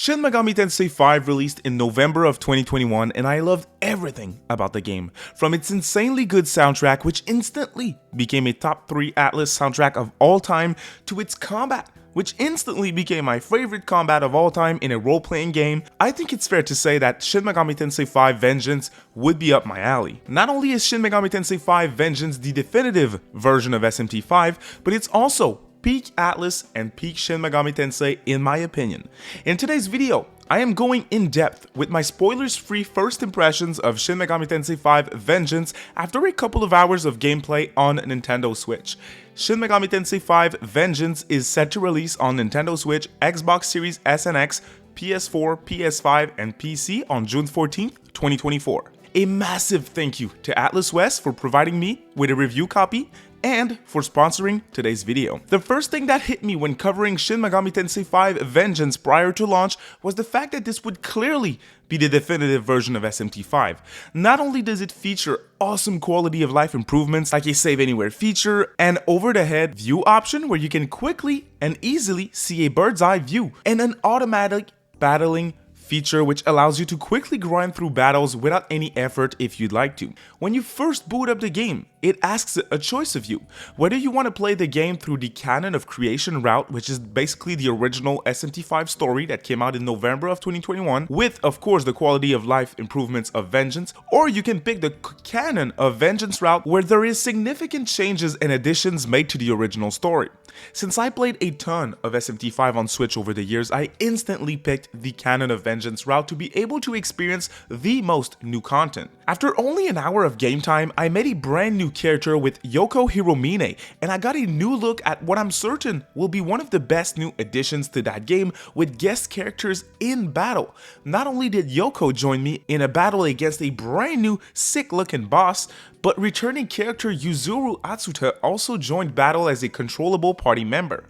Shin Megami Tensei 5 released in November of 2021, and I loved everything about the game. From its insanely good soundtrack, which instantly became a top 3 ATLUS soundtrack of all time, to its combat, which instantly became my favorite combat of all time in a role-playing game. I think it's fair to say that Shin Megami Tensei 5 Vengeance would be up my alley. Not only is Shin Megami Tensei 5 Vengeance the definitive version of SMT5, but it's also peak ATLUS and peak Shin Megami Tensei in my opinion. In today's video, I am going in depth with my spoilers-free first impressions of Shin Megami Tensei 5 Vengeance after a couple of hours of gameplay on Nintendo Switch. Shin Megami Tensei 5 Vengeance is set to release on Nintendo Switch, Xbox Series S and X, PS4, PS5, and PC on June 14th, 2024. A massive thank you to ATLUS West for providing me with a review copy and for sponsoring today's video. The first thing that hit me when covering Shin Megami Tensei 5 Vengeance prior to launch was the fact that this would clearly be the definitive version of SMT5. Not only does it feature awesome quality of life improvements like a save anywhere feature, an over-the-head view option where you can quickly and easily see a bird's eye view, and an automatic battling feature which allows you to quickly grind through battles without any effort if you'd like to. When you first boot up the game, it asks a choice of you, whether you want to play the game through the canon of creation route, which is basically the original SMT5 story that came out in November of 2021, with of course the quality of life improvements of Vengeance, or you can pick the canon of Vengeance route where there is significant changes and additions made to the original story. Since I played a ton of SMT5 on Switch over the years, I instantly picked the canon of Vengeance route to be able to experience the most new content. After only an hour of game time, I met a brand new character with Yoko Hiromine, and I got a new look at what I'm certain will be one of the best new additions to that game with guest characters in battle. Not only did Yoko join me in a battle against a brand new sick looking boss, but returning character Yuzuru Atsuta also joined battle as a controllable party member.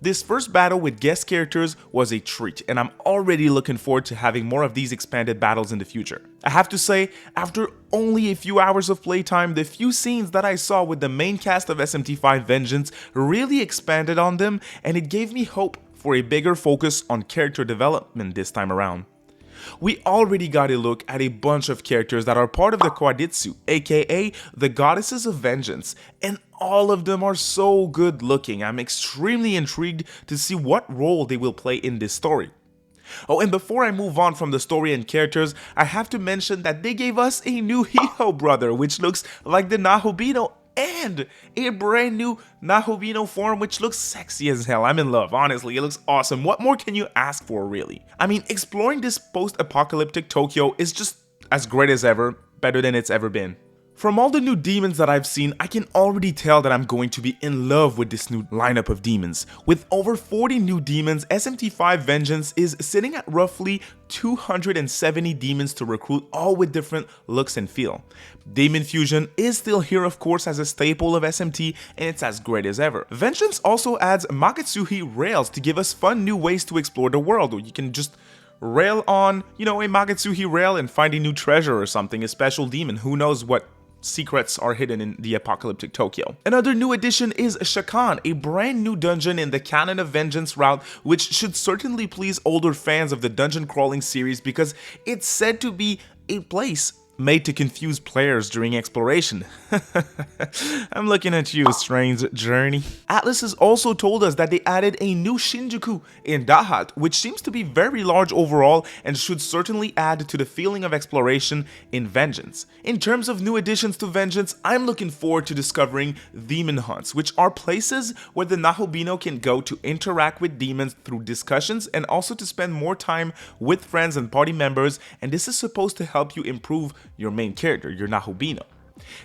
This first battle with guest characters was a treat, and I'm already looking forward to having more of these expanded battles in the future. I have to say, after only a few hours of playtime, the few scenes that I saw with the main cast of SMT5 Vengeance really expanded on them, and it gave me hope for a bigger focus on character development this time around. We already got a look at a bunch of characters that are part of the Quaditsu, aka the Goddesses of Vengeance, and all of them are so good looking. I'm extremely intrigued to see what role they will play in this story. Oh, and before I move on from the story and characters, I have to mention that they gave us a new Hiho brother, which looks like the Nahobino, and a brand new Nahobino form which looks sexy as hell. I'm in love, honestly, it looks awesome. What more can you ask for, really? I mean, exploring this post-apocalyptic Tokyo is just as great as ever, better than it's ever been. From all the new demons that I've seen, I can already tell that I'm going to be in love with this new lineup of demons. With over 40 new demons, SMT5 Vengeance is sitting at roughly 270 demons to recruit, all with different looks and feel. Demon Fusion is still here of course as a staple of SMT, and it's as great as ever. Vengeance also adds Magatsuhi rails to give us fun new ways to explore the world, where you can just rail on, a Magatsuhi rail and find a new treasure or something, a special demon, who knows what secrets are hidden in the apocalyptic Tokyo. Another new addition is Shakan, a brand new dungeon in the canon of Vengeance route, which should certainly please older fans of the dungeon crawling series because it's said to be a place made to confuse players during exploration. I'm looking at you, Strange Journey. ATLUS has also told us that they added a new Shinjuku in Dahat, which seems to be very large overall and should certainly add to the feeling of exploration in Vengeance. In terms of new additions to Vengeance, I'm looking forward to discovering Demon Hunts, which are places where the Nahobino can go to interact with demons through discussions and also to spend more time with friends and party members, and this is supposed to help you improve your main character, your Nahobino.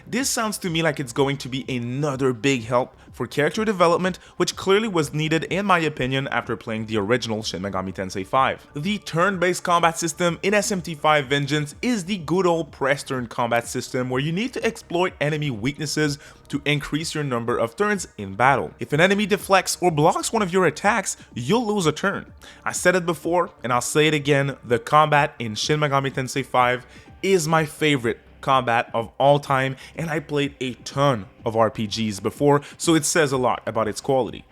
This sounds to me like it's going to be another big help for character development, which clearly was needed in my opinion after playing the original Shin Megami Tensei 5. The turn-based combat system in SMT5 Vengeance is the good old press turn combat system where you need to exploit enemy weaknesses to increase your number of turns in battle. If an enemy deflects or blocks one of your attacks, you'll lose a turn. I said it before and I'll say it again, the combat in Shin Megami Tensei 5 is my favorite combat of all time, and I played a ton of RPGs before, so it says a lot about its quality.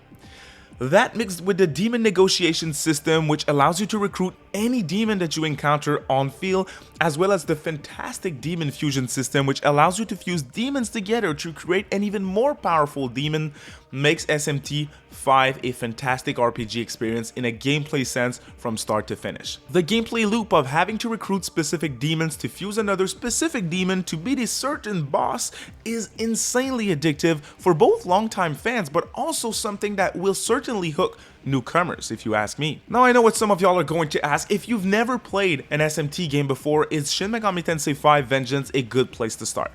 That mixed with the demon negotiation system, which allows you to recruit any demon that you encounter on field, as well as the fantastic demon fusion system which allows you to fuse demons together to create an even more powerful demon, makes SMT5 a fantastic RPG experience in a gameplay sense from start to finish. The gameplay loop of having to recruit specific demons to fuse another specific demon to beat a certain boss is insanely addictive for both longtime fans, but also something that will certainly hook newcomers, if you ask me. Now I know what some of y'all are going to ask: if you've never played an SMT game before, is Shin Megami Tensei 5 Vengeance a good place to start?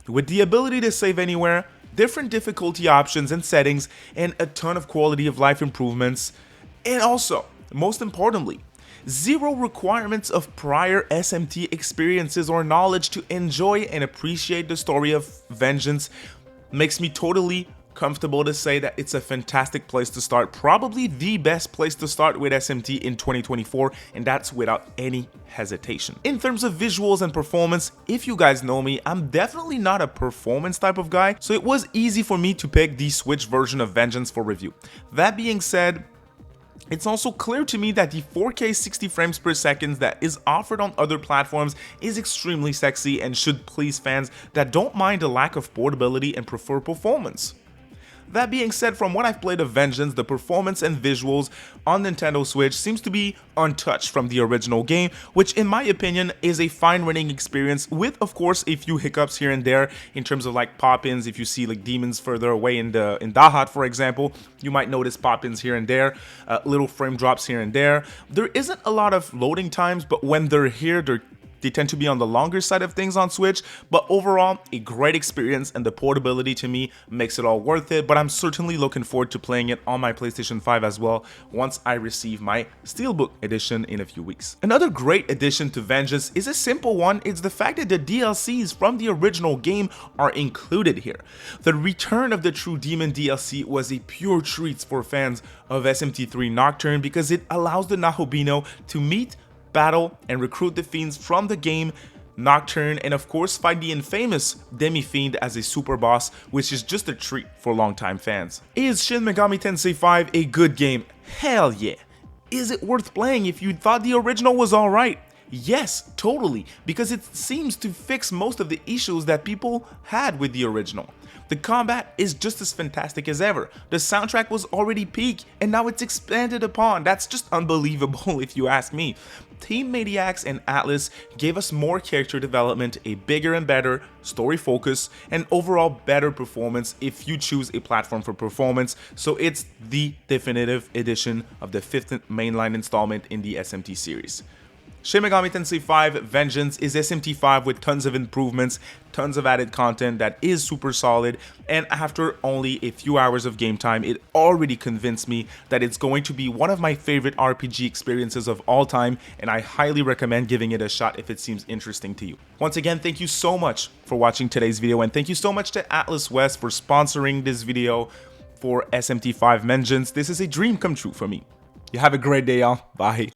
With the ability to save anywhere, different difficulty options and settings, and a ton of quality of life improvements, and also, most importantly, zero requirements of prior SMT experiences or knowledge to enjoy and appreciate the story of Vengeance, makes me totally comfortable to say that it's a fantastic place to start, probably the best place to start with SMT in 2024, and that's without any hesitation. In terms of visuals and performance, if you guys know me, I'm definitely not a performance type of guy, so it was easy for me to pick the Switch version of Vengeance for review. That being said, it's also clear to me that the 4K 60 frames per second that is offered on other platforms is extremely sexy and should please fans that don't mind a lack of portability and prefer performance. That being said, from what I've played of Vengeance, the performance and visuals on Nintendo Switch seems to be untouched from the original game, which in my opinion is a fine running experience with, of course, a few hiccups here and there in terms of like pop-ins. If you see like demons further away in Dahat, for example, you might notice pop-ins here and there, little frame drops here and there. There isn't a lot of loading times, but when they're here, they tend to be on the longer side of things on Switch, but overall, a great experience, and the portability to me makes it all worth it. But I'm certainly looking forward to playing it on my PlayStation 5 as well once I receive my Steelbook edition in a few weeks. Another great addition to Vengeance is a simple one. It's the fact that the DLCs from the original game are included here. The return of the True Demon DLC was a pure treat for fans of SMT3 Nocturne because it allows the Nahobino to meet, battle, and recruit the fiends from the game Nocturne, and of course fight the infamous Demi-Fiend as a super boss, which is just a treat for longtime fans. Is Shin Megami Tensei 5 a good game? Hell yeah. Is it worth playing if you thought the original was alright? Yes, totally, because it seems to fix most of the issues that people had with the original. The combat is just as fantastic as ever. The soundtrack was already peak, and now it's expanded upon. That's just unbelievable if you ask me. Team Maniacs and ATLUS gave us more character development, a bigger and better story focus, and overall better performance if you choose a platform for performance, so it's the definitive edition of the 5th mainline installment in the SMT series. Shin Megami Tensei 5 Vengeance is SMT5 with tons of improvements, tons of added content that is super solid, and after only a few hours of game time, it already convinced me that it's going to be one of my favorite RPG experiences of all time, and I highly recommend giving it a shot if it seems interesting to you. Once again, thank you so much for watching today's video, and thank you so much to ATLUS West for sponsoring this video for SMT5 Vengeance. This is a dream come true for me. You have a great day, y'all. Bye.